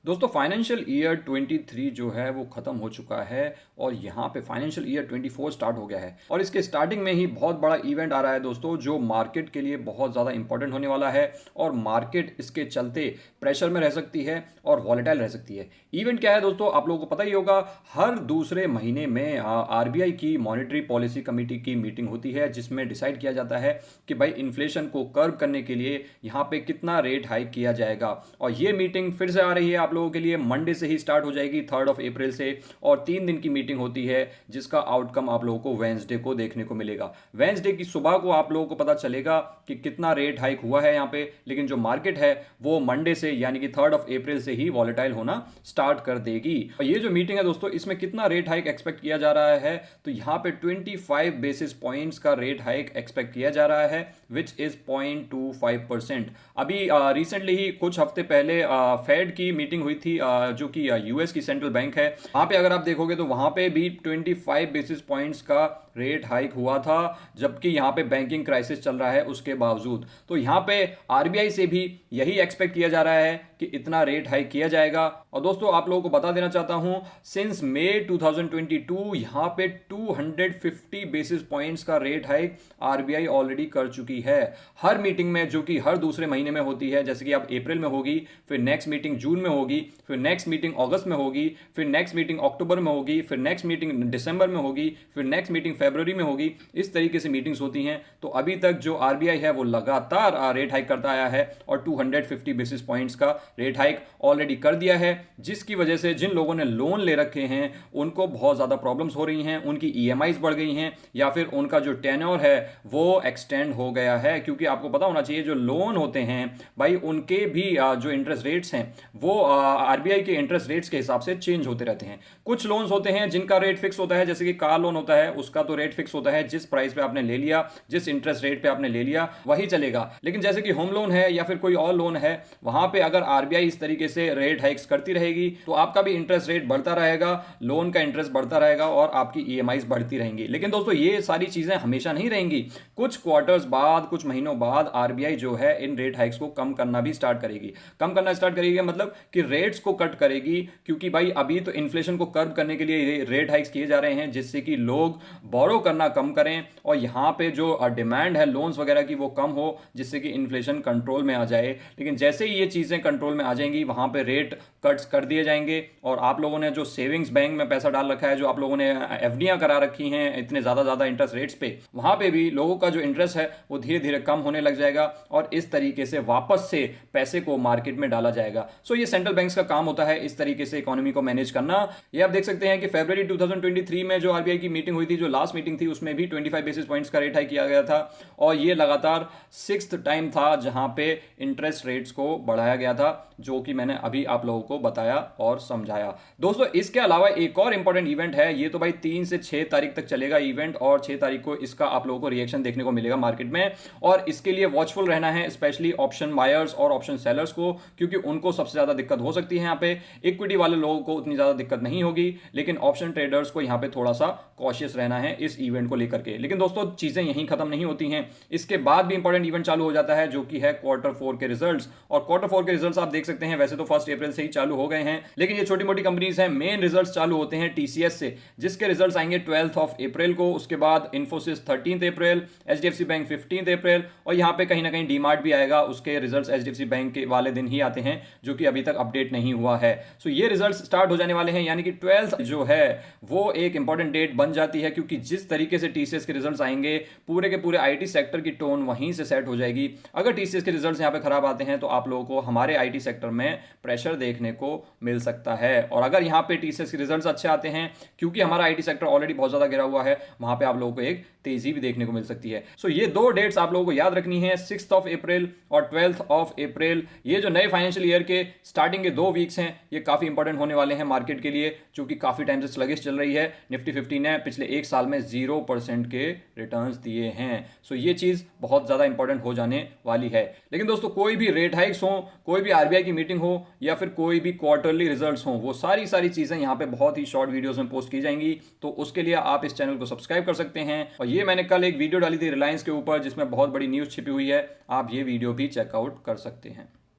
दोस्तों financial year 23 जो है वो खत्म हो चुका है और यहाँ पे फाइनेंशियल ईयर 24 स्टार्ट हो गया है और इसके स्टार्टिंग में ही बहुत बड़ा इवेंट आ रहा है दोस्तों, जो मार्केट के लिए बहुत ज़्यादा इंपॉर्टेंट होने वाला है और मार्केट इसके चलते प्रेशर में रह सकती है और वॉलेटाइल रह सकती है। इवेंट क्या है दोस्तों, आप लोगों को पता ही होगा। हर दूसरे महीने में आरबीआई की मॉनेटरी पॉलिसी कमेटी की मीटिंग होती है जिसमें डिसाइड किया जाता है कि भाई इन्फ्लेशन को कर्व करने के लिए यहाँ पे कितना रेट हाइक किया जाएगा। और ये मीटिंग फिर से आ रही है आप लोगों के लिए, मंडे से ही स्टार्ट हो जाएगी 3 अप्रैल से, और 3 दिन की मीटिंग होती है जिसका आउटकम आप लोगों को वेंसडे को देखने को मिलेगा। वेंसडे की सुबह को आप लोगों को पता चलेगा कि कितना रेट हाइक हुआ है यहाँ पे, लेकिन जो मार्केट है वो मंडे से यानी कि 3 अप्रैल से ही वॉलेटाइल होना स्टार्ट कर देगी। और ये जो मीटिंग है दोस्तों, इसमें कितना रेट हाइक एक्सपेक्ट किया जा रहा है, तो यहाँ पे 25 बेसिस पॉइंट्स का रेट हाइक एक्सपेक्ट किया जा रहा है विच इज 0.25%। अभी रिसेंटली ही कुछ हफ्ते पहले फेड की मीटिंग हुई थी जो कि यूएस की सेंट्रल बैंक है। वहां पे अगर आप देखोगे तो वहां पे भी 25 बेसिस पॉइंट्स का रेट हाइक हुआ था, जबकि यहां पे बैंकिंग क्राइसिस चल रहा है उसके बावजूद। तो यहां पे आरबीआई से भी यही एक्सपेक्ट किया जा रहा है कि इतना रेट हाइक किया जाएगा। और दोस्तों आप लोगों को बता देना चाहता हूं, सिंस मई 2022 यहां पे 250 बेसिस पॉइंट्स का रेट हाइक आरबीआई ऑलरेडी कर चुकी है हर मीटिंग में, जो कि हर दूसरे महीने में होती है। जैसे कि अब अप्रैल में होगी, फिर नेक्स्ट मीटिंग जून में होगी, फिर नेक्स्ट मीटिंग अगस्त में होगी, फिर नेक्स्ट मीटिंग अक्टूबर में होगी, फिर नेक्स्ट मीटिंग दिसंबर में होगी, फिर नेक्स्ट मीटिंग फरवरी में होगी। इस तरीके से मीटिंग्स होती हैं। तो अभी तक जो आरबीआई है वो लगातार रेट हाइक करता आया है और 250 बेसिस पॉइंट्स का रेट हाइक ऑलरेडी कर दिया है, जिसकी वजह से जिन लोगों ने लोन ले रखे हैं उनको बहुत ज्यादा प्रॉब्लम्स हो रही हैं, उनकी ईएमआईज बढ़ गई हैं या फिर उनका जो टेन्योर है वो एक्सटेंड हो गया है। क्योंकि आपको पता होना चाहिए जो लोन होते हैं भाई, उनके भी जो इंटरेस्ट रेट्स हैं वो आरबीआई के इंटरेस्ट रेट्स के हिसाब से चेंज होते रहते हैं। कुछ लोन्स होते हैं जिनका रेट फिक्स होता है, जैसे कि कार लोन होता है, उसका तो रेट फिक्स होता है, जिस प्राइस पे आपने ले लिया, जिस इंटरेस्ट रेट पे आपने ले लिया वही चलेगा। लेकिन जैसे कि होम लोन है या फिर कोई और लोन है, वहां पे अगर आरबीआई इस तरीके से रेट हाइक्स करती रहेगी तो आपका भी इंटरेस्ट रेट बढ़ता रहेगा, लोन का इंटरेस्ट बढ़ता रहेगा और आपकी ईएमआईज बढ़ती रहेंगी। लेकिन दोस्तों ये सारी चीजें हमेशा नहीं रहेंगी। कुछ क्वार्टर्स बाद, कुछ महीनों बाद आरबीआई जो है इन रेट हाइक्स को कम करना भी स्टार्ट करेगी। कम करना स्टार्ट करेगी मतलब कि रेट्स को कट करेगी, क्योंकि भाई अभी तो इन्फ्लेशन को कर्व करने के लिए रेट हाइक्स किए जा रहे हैं जिससे कि लोग बोरो करना कम करें और यहां पे जो डिमांड है लोन्स वगैरह की वो कम हो, जिससे कि इन्फ्लेशन कंट्रोल में आ जाए। लेकिन जैसे ही ये चीजें कंट्रोल में आ जाएंगी वहां पे रेट कट्स कर दिए जाएंगे और आप लोगों ने जो सेविंग्स बैंक में पैसा डाल रखा है, जो आप लोगों ने एफडीआं करा रखी हैं इतने ज्यादा इंटरेस्ट रेट्स पे, वहां पे भी लोगों का जो इंटरेस्ट है वो धीरे धीरे कम होने लग जाएगा और इस तरीके से वापस से पैसे को मार्केट में डाला जाएगा। सो ये सेंट्रल बैंक्स का काम होता है इस तरीके से इकोनॉमी को मैनेज करना। ये आप देख सकते हैं कि फरवरी 2023 में जो आरबीआई की मीटिंग हुई थी, जो लास्ट मीटिंग थी, उसमें भी 25 बेसिस पॉइंट्स का रेट हाइक किया गया था और ये लगातार 6th टाइम था जहां पे इंटरेस्ट रेट्स को बढ़ाया गया था, जो कि मैंने अभी आप लोगों को बताया और समझाया। दोस्तों इसके अलावा एक और इंपॉर्टेंट इवेंट है, ये तो भाई 3 से 6 तारीख तक चलेगा इवेंट और 6 तारीख को इसका आप लोगों को रिएक्शन देखने को मिलेगा मार्केट में। और इसके लिए वॉचफुल रहना है, स्पेशली ऑप्शन बायर्स और ऑप्शन सेलर्स को, क्योंकि उनको सबसे ज्यादा दिक्कत हो सकती है। यहाँ पे इक्विटी वाले लोगों को उतनी ज्यादा दिक्कत नहीं होगी, लेकिन ऑप्शन ट्रेडर्स को यहाँ पे थोड़ा सा कॉशियस रहना है इस इवेंट को लेकर के। लेकिन दोस्तों चीजें यहीं खत्म नहीं होती हैं, इसके बाद भी इंपॉर्टेंट इवेंट चालू हो जाता है जो कि है Q4 के रिजल्ट्स। और Q4 के रिजल्ट्स आप देख सकते हैं, वैसे तो 1 अप्रैल से ही चालू हो गए हैं, लेकिन ये छोटी मोटी कंपनीज हैं। मेन रिजल्ट्स चालू होते हैं टीसीएस से, जिसके रिजल्ट्स आएंगे 12 अप्रैल को। उसके बाद इन्फोसिस 13 अप्रैल, एचडीएफसी बैंक 15 अप्रैल और यहाँ पे कहीं ना कहीं डीमार्ट भी आएगा, उसके रिजल्ट्स एचडीएफसी बैंक के वाले दिन ही आते हैं, जो कि अभी तक अपडेट नहीं हुआ है। सो ये रिजल्ट्स स्टार्ट हो जाने वाले हैं, यानी कि 12 जो है वो एक इंपॉर्टेंट डेट बन जाती है, क्योंकि जिस तरीके से टीसीएस के रिजल्ट्स आएंगे पूरे के पूरे आईटी सेक्टर की टोन वहीं से सेट हो जाएगी। अगर टीसीएस के रिजल्ट्स यहाँ पे खराब आते हैं तो आप लोगों को हमारे आईटी सेक्टर में प्रेशर देखने को मिल सकता है। और अगर यहाँ पे टीसीएस के रिजल्ट्स अच्छे आते हैं, क्योंकि हमारा आईटी सेक्टर ऑलरेडी बहुत ज्यादा गिरा हुआ है, वहां पे आप लोगों को एक तेजी भी देखने को मिल सकती है। सो ये 2 डेट्स आप लोगों को याद रखनी है, 6 अप्रैल और 12 अप्रैल। ये जो नए फाइनेंशियल ईयर के स्टार्टिंग के 2 वीक्स हैं ये काफी इंपॉर्टेंट होने वाले हैं मार्केट के लिए, जो कि काफी टाइम से स्लगिश चल रही है। निफ्टी 50 ने पिछले 1 साल में 0% के रिटर्न्स दिए हैं। सो ये चीज बहुत ज्यादा इंपॉर्टेंट हो जाने वाली है। लेकिन दोस्तों कोई भी रेट हाइक्स हो, कोई भी आरबीआई की मीटिंग हो या फिर कोई भी क्वार्टरली रिजल्ट्स हो, वो सारी चीजें यहाँ पे बहुत ही शॉर्ट वीडियोस में पोस्ट की जाएंगी। तो उसके लिए आप इस चैनल को सब्सक्राइब कर सकते हैं। और ये मैंने कल एक वीडियो डाली थी रिलायंस के ऊपर जिसमें बहुत बड़ी न्यूज छिपी हुई है, आप ये वीडियो भी चेकआउट कर सकते हैं।